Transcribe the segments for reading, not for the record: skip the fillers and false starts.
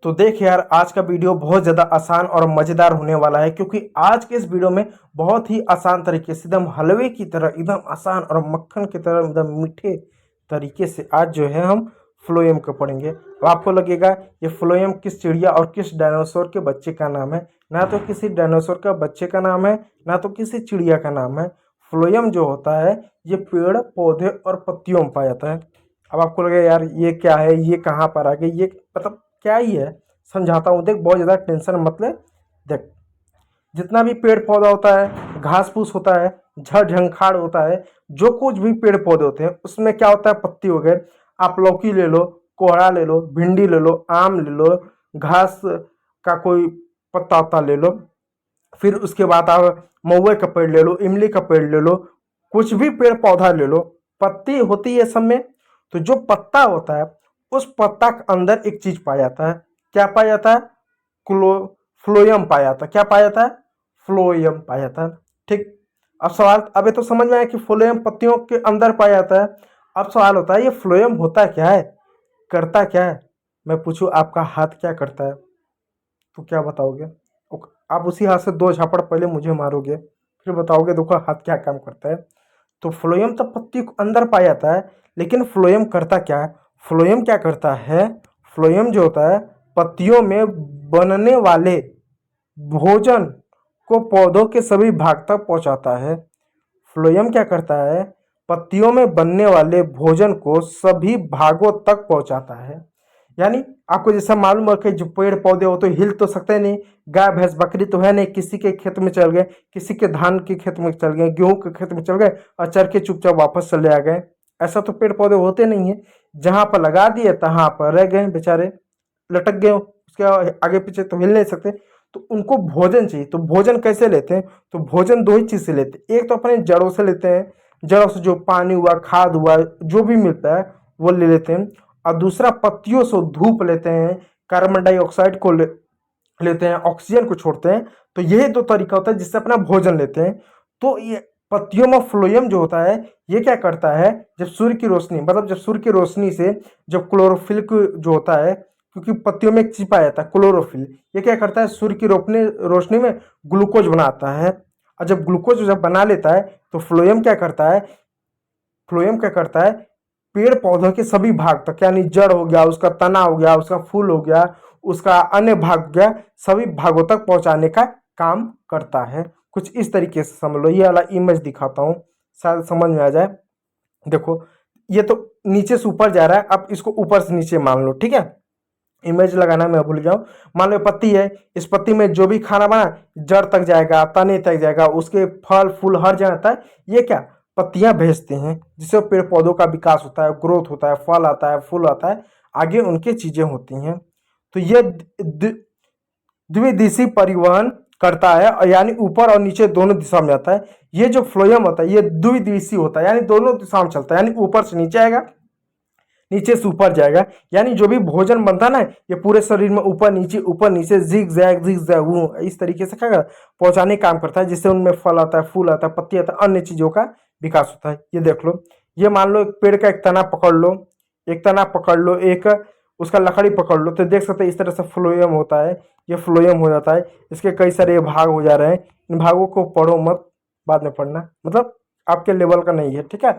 तो देख यार, आज का वीडियो बहुत ज़्यादा आसान और मज़ेदार होने वाला है, क्योंकि आज के इस वीडियो में बहुत ही आसान तरीके से, एकदम हलवे की तरह, एकदम आसान और मक्खन की तरह, एकदम मीठे तरीके से आज जो है हम फ्लोएम को पढ़ेंगे। अब आपको लगेगा ये फ्लोएम किस चिड़िया और किस डायनासोर के बच्चे का नाम है। ना तो किसी डायनासोर का बच्चे का नाम है, ना तो किसी चिड़िया का नाम है। फ्लोएम जो होता है ये पेड़ पौधे और पत्तियों में पाया जाता है। अब आपको लगेगा यार ये क्या है, ये कहाँ पर आ गई, ये मतलब क्या ही है। समझाता हूँ, देख बहुत ज़्यादा टेंशन मत ले। देख, जितना भी पेड़ पौधा होता है, घास फूस होता है, झड़ झंखाड़ होता है, जो कुछ भी पेड़ पौधे होते हैं उसमें क्या होता है, पत्ती हो गए। आप लौकी ले लो, कोहड़ा ले लो, भिंडी ले लो, आम ले लो, घास का कोई पत्ता वत्ता ले लो, फिर उसके बाद आप महुए का पेड़ ले लो, इमली का पेड़ ले लो, कुछ भी पेड़ पौधा ले लो, पत्ती होती है सब में। तो जो पत्ता होता है उस पत्ता के अंदर एक चीज पाया जाता है। क्या पाया जाता है? क्लो फ्लोएम पाया जाता है। क्या पाया जाता है? फ्लोएम पाया जाता है। ठीक। अब सवाल, अब ये तो समझ में आया कि फ्लोएम पत्तियों के अंदर पाया जाता है। अब सवाल होता है ये फ्लोएम होता क्या है, करता क्या है। मैं पूछूं आपका हाथ क्या करता है, तो क्या बताओगे? आप उसी हाथ से दो झापड़ पहले मुझे मारोगे, फिर बताओगे देखो हाथ क्या काम करता है। तो फ्लोएम तो पत्ती के अंदर पाया जाता है, लेकिन फ्लोएम करता क्या है? फ्लोएम क्या करता है? फ्लोएम जो होता है पत्तियों में बनने वाले भोजन को पौधों के सभी भाग तक पहुंचाता है। फ्लोएम क्या करता है? पत्तियों में बनने वाले भोजन को सभी भागों तक पहुंचाता है। यानी आपको जैसा मालूम है कि जो पेड़ पौधे हो तो हिल तो सकते नहीं, गाय भैंस बकरी तो है नहीं, किसी के खेत में चल गए, किसी के धान के खेत में चल गए, गेहूं के खेत में चल गए और चर के चुपचाप वापस चले आ गए। ऐसा तो पेड़ पौधे होते नहीं है। जहां पर लगा दिए तहां पर रह गए बेचारे, लटक गए, उसके आगे पीछे तो हिल नहीं सकते। तो उनको भोजन चाहिए। तो भोजन कैसे लेते हैं? तो भोजन दो ही चीज से लेते हैं। एक तो अपने जड़ों से लेते हैं, जड़ों से जो पानी हुआ, खाद हुआ, जो भी मिलता है वो ले लेते हैं। और दूसरा पत्तियों से धूप लेते हैं, कार्बन डाइऑक्साइड को लेते हैं, ऑक्सीजन को छोड़ते हैं। तो यही दो तरीका होता है जिससे अपना भोजन लेते हैं। तो ये पत्तियों में फ्लोएम जो होता है ये क्या करता है, जब सूर्य की रोशनी, मतलब जब सूर्य की रोशनी से जब क्लोरोफिल जो होता है, क्योंकि पत्तियों में एक चीज पाया जाता है क्लोरोफिल, ये क्या करता है सूर्य की रोशनी रोशनी में ग्लूकोज बनाता है। और जब ग्लूकोज जब बना लेता है तो फ्लोएम क्या करता है, फ्लोएम क्या करता है, पेड़ पौधों के सभी भाग तक, यानी जड़ हो गया, उसका तना हो गया, उसका फूल हो गया, उसका अन्य भाग हो गया, सभी भागों तक पहुंचाने का काम करता है। कुछ इस तरीके से समझ लो। ये वाला इमेज दिखाता हूँ, शायद समझ में आ जाए। देखो, ये तो नीचे से ऊपर जा रहा है, अब इसको ऊपर से नीचे मान लो। ठीक है, इमेज लगाना मैं भूल गया हूँ। मान लो पत्ती है, इस पत्ती में जो भी खाना बना जड़ तक जाएगा, तने तक जाएगा, उसके फल फूल हर जगह आता है। ये क्या पत्तियां भेजते हैं, जिससे पेड़ पौधों का विकास होता है, ग्रोथ होता है, फल आता है, फूल आता है, आगे उनकी चीजें होती हैं। तो ये द्विदिशीय परिवहन करता है, और यानी ऊपर और नीचे दोनों दिशा में जाता है। ये जो फ्लोएम होता है ये द्विदिशीय होता है, यानी दोनों दिशा में चलता है, यानी ऊपर से नीचे आएगा, नीचे से ऊपर जाएगा। यानी जो भी भोजन बनता है ना, ये पूरे शरीर में ऊपर नीचे जिग जैग वो इस तरीके से क्या पहुंचाने का काम करता है, जिससे उनमें फल आता है, फूल आता है, पत्ती आता है, अन्य चीजों का विकास होता है। ये देख लो, ये मान लो एक पेड़ का एक तना पकड़ लो, एक तना पकड़ लो, एक उसका लकड़ी पकड़ लो, तो देख सकते हैं इस तरह से फ्लोएम होता है। ये फ्लोएम हो जाता है, इसके कई सारे भाग हो जा रहे हैं। इन भागों को पढ़ो मत, बाद में पढ़ना, मतलब आपके लेवल का नहीं है। ठीक है,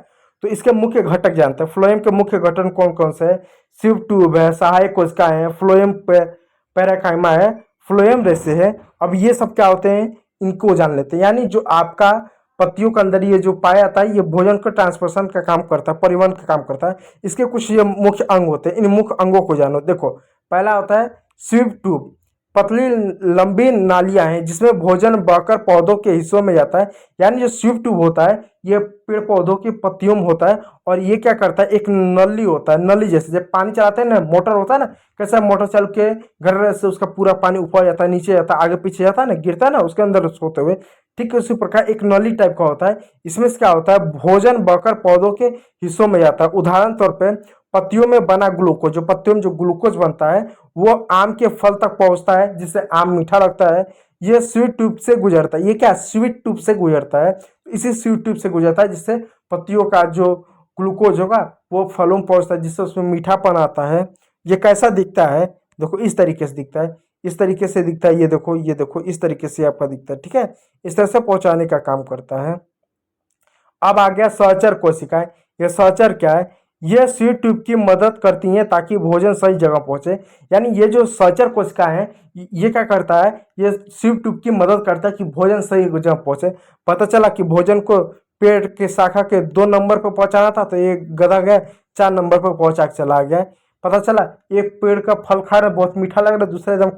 तो इसके मुख्य घटक जानते हैं। फ्लोएम के मुख्य घटक कौन कौन से है? सिव ट्यूब है, सहायक कोशिकाएं है, फ्लोएम पैराकाइमा है, फ्लोएम रेसे है। अब ये सब क्या होते हैं, इनको जान लेते हैं। यानी जो आपका पत्तियों के अंदर ये जो पाया जाता है ये भोजन का ट्रांसपोर्टेशन का काम करता है, परिवहन का काम करता है। इसके कुछ ये मुख्य अंग होते हैं, इन मुख्य अंगों को जानो। देखो, पहला होता है स्वीप ट्यूब, पतली लंबी नालियां हैं जिसमें भोजन बहकर पौधों के हिस्सों में जाता है। यानी जो स्वीप ट्यूब होता है ये पेड़ पौधों की पत्तियों में होता है, और ये क्या करता है, एक नली होता है, नली जैसे जब पानी चलाते हैं ना, मोटर होता है ना, कैसा मोटर चल के घर से उसका पूरा पानी ऊपर जाता है, नीचे जाता है, आगे पीछे जाता है ना, गिरता है ना उसके अंदर सोते हुए। ठीक है, उसी प्रकार एक नली टाइप का होता है। इसमें से क्या होता है, भोजन बहकर पौधों के हिस्सों में जाता है। उदाहरण तौर पर पत्तियों में बना ग्लूकोज, जो पत्तियों में जो ग्लूकोज बनता है वो आम के फल तक पहुंचता है, जिससे आम मीठा लगता है। ये स्वीट ट्यूब से गुजरता है। ये क्या स्वीट ट्यूब से गुजरता है, इसी स्वीट ट्यूब से गुजरता है, जिससे पत्तियों का जो ग्लूकोज होगा वो फलों में पहुंचता है, जिससे उसमें मीठापन आता है। ये कैसा दिखता है, देखो इस तरीके से दिखता है, इस तरीके से दिखता है, ये देखो इस तरीके से आपका दिखता है। ठीक है, इस तरह से पहुंचाने का काम करता है। अब आ गया सहचर कोशिकाएं। ये सहचर क्या है? ये सीड ट्यूब की मदद करती हैं ताकि भोजन सही जगह पहुंचे। यानी ये जो सहचर कोशिका है, ये क्या करता है? ये सीड ट्यूब की मदद करता है कि भोजन सही जगह पहुंचे। पता चला कि भोजन को पेड़ के शाखा के 2 नंबर पर पहुंचाना था, तो एक गधा गया 4 नंबर पर पहुंचा के चला गया। पता चला एक पेड़ का फल खा रहा है, बहुत मीठा लग रहा है, दूसरा एकदम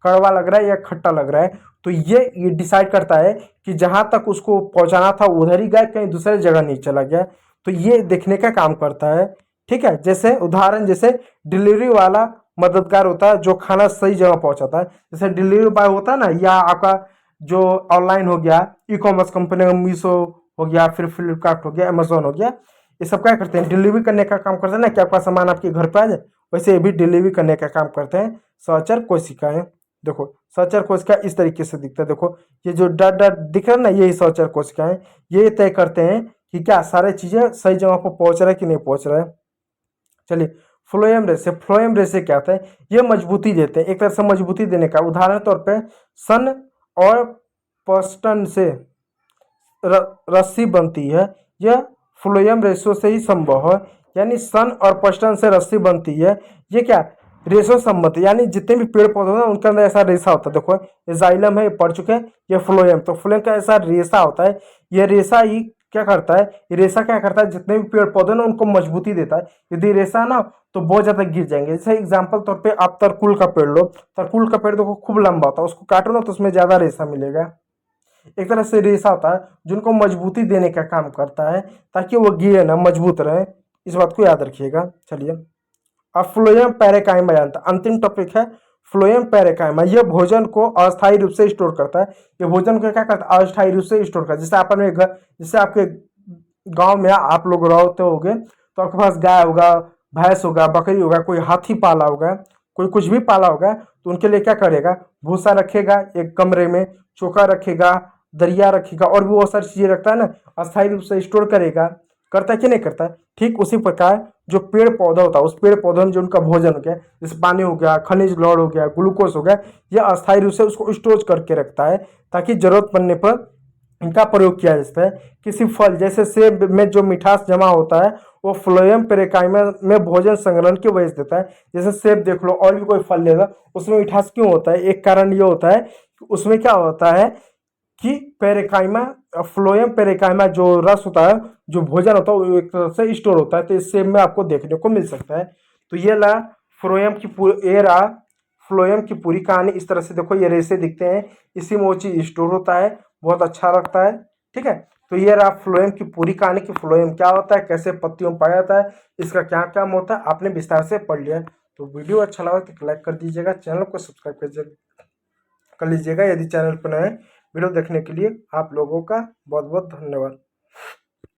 कड़वा लग रहा है या खट्टा लग रहा है। तो ये डिसाइड करता है कि जहां तक उसको पहुंचाना था उधर ही गया, कहीं दूसरी जगह नहीं चला गया। तो ये देखने का काम करता है। ठीक है, जैसे उदाहरण, जैसे डिलीवरी वाला मददगार होता है जो खाना सही जगह पहुंचाता है। जैसे डिलीवरी बॉय होता है ना, या आपका जो ऑनलाइन हो गया, ई कॉमर्स कंपनी में मीशो हो गया, फिर फ्लिपकार्ट हो गया, अमेजोन हो गया, ये सब क्या करते हैं? डिलीवरी करने का काम करते हैं ना, कि आपका सामान आपके घर पे आ जाए। वैसे ये भी डिलीवरी करने का काम करते हैं सहचर कोशिकाएं। देखो सहचर कोशिका इस तरीके से दिखता है। देखो ये जो डॉट डॉट दिख रहा है ना, यही सहचर कोशिकाएं। ये तय करते हैं कि क्या सारे चीजें सही जगह पर पहुंच रहा है कि नहीं पहुंच रहा है। चलिए, फ्लोएम रेशे क्या होता है? ये मजबूती देते हैं, एक तरह से मजबूती देने का। उदाहरण तौर पे सन और पस्टन से रस्सी बनती है, यह फ्लोएम रेशो से ही संभव है। यानी सन और पस्टन से रस्सी बनती है, ये क्या? रेशो संबंध, यानी जितने भी पेड़ पौधे हैं उनके अंदर ऐसा रेशा होता है। देखो ये जाइलम है, ये पढ़ चुके हैं, ये फ्लोएम। तो फ्लोएम का ऐसा रेशा होता है, ये रेशा ही क्या करता है? ये रेशा क्या करता है? जितने भी पेड़ पौधे ना उनको मजबूती देता है। यदि रेशा ना तो बहुत ज्यादा गिर जाएंगे। जैसे एग्जाम्पल तौर पे आप तरकुल का पेड़ लो, तरकुल का पेड़ देखो खूब लंबा होता है, उसको काटो ना तो उसमें ज्यादा रेशा मिलेगा। एक तरह से रेशा होता है जिनको मजबूती देने का काम करता है, ताकि वो गिरे ना, मजबूत रहे। इस बात को याद रखिएगा। चलिए, अब फ्लोएम पेरेकाइमा जानता, अंतिम टॉपिक है फ्लोएम पेरेकाइमा। यह भोजन को अस्थायी रूप से स्टोर करता है। ये भोजन को क्या करता है? अस्थायी रूप से स्टोर करता है। जैसे आपने घर, जैसे आपके गांव में आप लोग रहते होगे, तो आपके पास गाय होगा, भैंस होगा, बकरी होगा, कोई हाथी पाला होगा, कोई कुछ भी पाला होगा, तो उनके लिए क्या करेगा? भूसा रखेगा एक कमरे में, चोखा रखेगा, दरिया रखेगा, और भी बहुत सारी चीजें रखता है ना, अस्थायी रूप से स्टोर करेगा। करता है कि नहीं करता है? ठीक उसी प्रकार जो पेड़ पौधा होता है, उस पेड़ पौधे में जो उनका भोजन हो गया, जैसे पानी हो गया, खनिज लवण हो गया, ग्लूकोज हो गया, यह अस्थायी रूप से उसको स्टोर करके रखता है, ताकि जरूरत पड़ने पर इनका प्रयोग किया जाता है। किसी फल जैसे सेब में जो मिठास जमा होता है, वो फ्लोएम पेरेकाइमा में भोजन संग्रहण की वजह से देता है। जैसे सेब देख लो, और भी कोई फल ले लो, उसमें मिठास क्यों होता है? एक कारण ये होता है कि उसमें क्या होता है कि पेरेकाइमा, फ्लोएम पेरेकाइमा जो रस होता है, जो भोजन होता है, वो एक तरह से स्टोर होता है। तो इस सेब में आपको देखने को मिल सकता है। तो ये ला फ्लोएम की पूरी, ये रहा फ्लोएम की पूरी कहानी। इस तरह से देखो ये रेसे दिखते हैं, इसी में वो चीज स्टोर होता है, बहुत अच्छा लगता है। ठीक है, तो ये रहा फ्लोएम की पूरी कहानी कि फ्लोएम क्या होता है, कैसे पत्तियों में पाया जाता है, इसका क्या काम होता है, आपने विस्तार से पढ़ लिया। तो वीडियो अच्छा लगा तो लाइक कर दीजिएगा, चैनल को सब्सक्राइब कर लीजिएगा यदि चैनल पर नए। वीडियो देखने के लिए आप लोगों का बहुत बहुत धन्यवाद।